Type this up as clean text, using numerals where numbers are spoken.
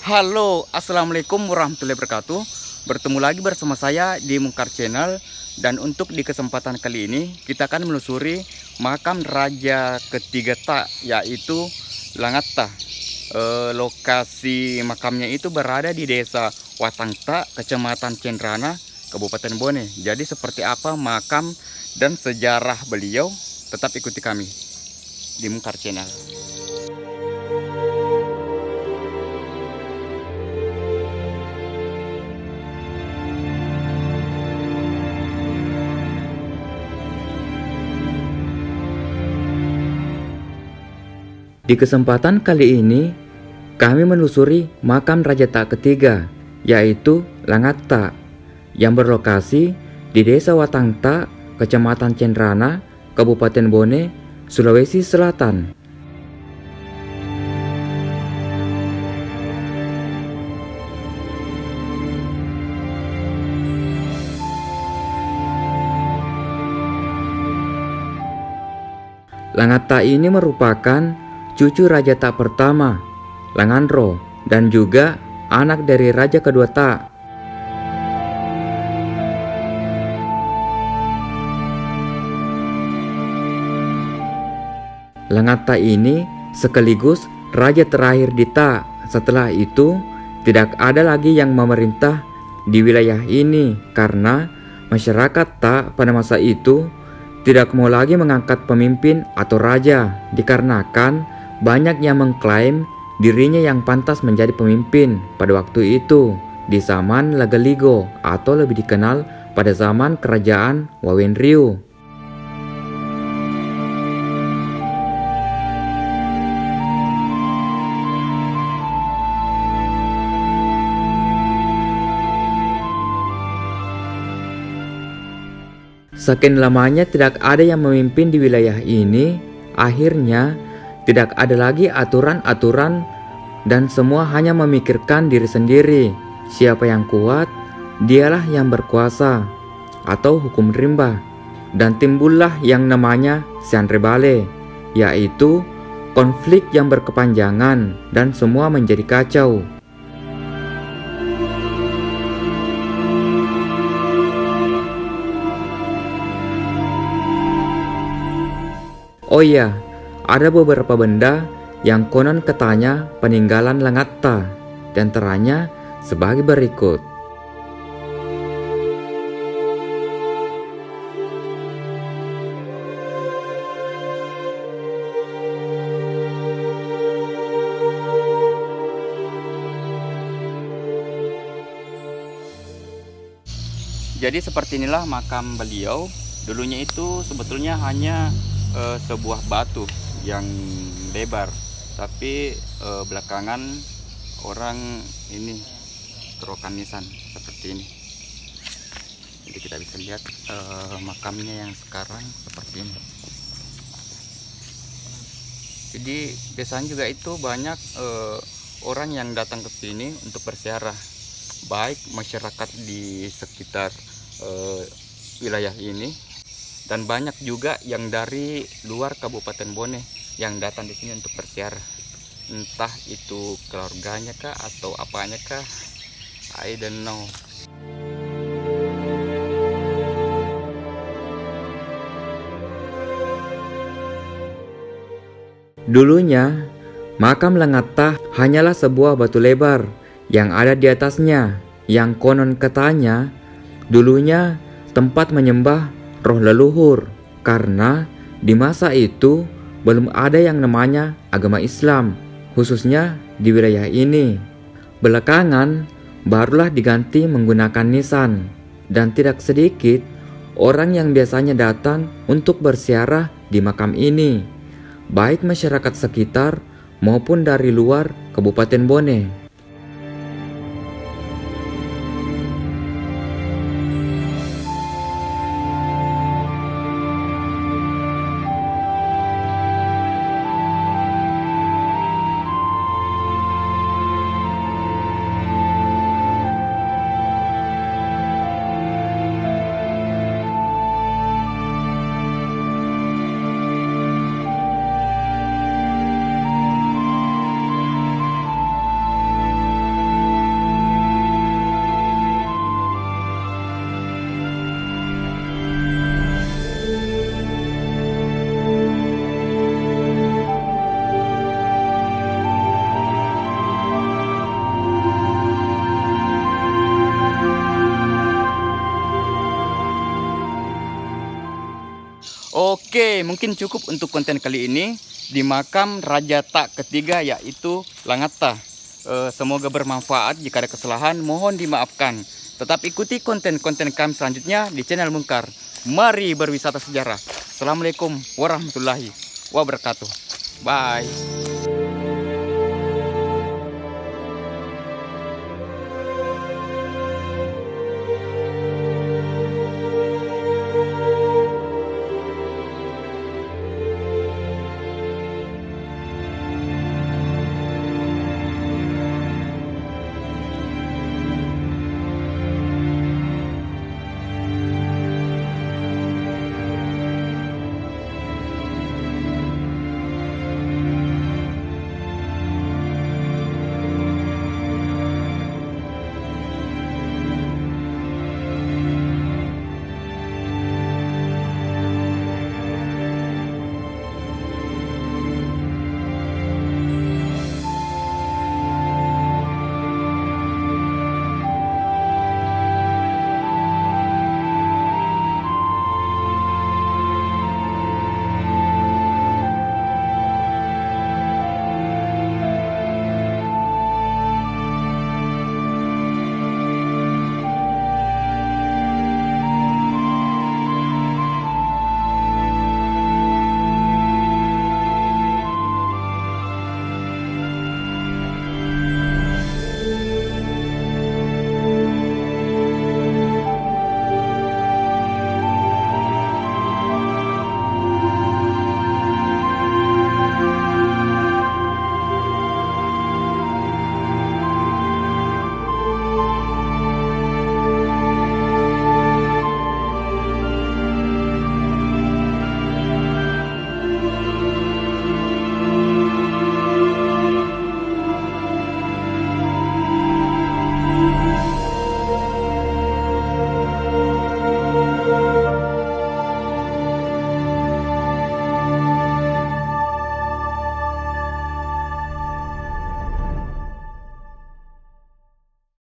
Halo, assalamualaikum warahmatullahi wabarakatuh. Bertemu lagi bersama saya di Mungkar Channel. Dan untuk di kesempatan kali ini kita akan menelusuri makam Raja ketiga Tak, yaitu Langatta. Lokasi makamnya itu berada di desa Watangta, Kecamatan Cendrana, Kabupaten Bone. Jadi seperti apa makam dan sejarah beliau, tetap ikuti kami di Mungkar Channel. Di kesempatan kali ini, kami menelusuri makam Raja Tak ketiga, yaitu Langatta, yang berlokasi di Desa Watangta, Kecamatan Cendrana, Kabupaten Bone, Sulawesi Selatan. Langatta ini merupakan cucu Raja Tak pertama, Langandro, dan juga anak dari Raja kedua Tak. Langatta ini sekaligus raja terakhir di Tak. Setelah itu, tidak ada lagi yang memerintah di wilayah ini karena masyarakat Tak pada masa itu tidak mau lagi mengangkat pemimpin atau raja, dikarenakan banyak yang mengklaim dirinya yang pantas menjadi pemimpin pada waktu itu di zaman Lagaligo atau lebih dikenal pada zaman kerajaan Wawenriu. Saking lamanya tidak ada yang memimpin di wilayah ini, akhirnya tidak ada lagi aturan-aturan dan semua hanya memikirkan diri sendiri. Siapa yang kuat, dialah yang berkuasa atau hukum rimba. Dan timbullah yang namanya Sianrebale, yaitu konflik yang berkepanjangan dan semua menjadi kacau. Oh iya, ada beberapa benda yang konon katanya peninggalan Langatta, dan antaranya sebagai berikut. Jadi seperti inilah makam beliau. Dulunya itu sebetulnya hanya sebuah batu yang lebar, tapi belakangan orang ini terokanisan seperti ini. Jadi kita bisa lihat makamnya yang sekarang seperti ini. Jadi biasanya juga itu banyak orang yang datang ke sini untuk berziarah, baik masyarakat di sekitar wilayah ini, dan banyak juga yang dari luar Kabupaten Bone yang datang di sini untuk berziarah. Entah itu keluarganya kah atau apanya kah, I don't know. Dulunya, makam Langatta hanyalah sebuah batu lebar yang ada di atasnya, yang konon katanya dulunya tempat menyembah roh leluhur, karena di masa itu belum ada yang namanya agama Islam, khususnya di wilayah ini. Belakangan barulah diganti menggunakan nisan, dan tidak sedikit orang yang biasanya datang untuk berziarah di makam ini, baik masyarakat sekitar maupun dari luar Kabupaten Bone. Oke, mungkin cukup untuk konten kali ini di makam Raja Tak ketiga, yaitu Langata. Semoga bermanfaat. Jika ada kesalahan mohon dimaafkan. Tetap ikuti konten-konten kami selanjutnya di channel Mungkar. Mari berwisata sejarah. Assalamualaikum warahmatullahi wabarakatuh. Bye.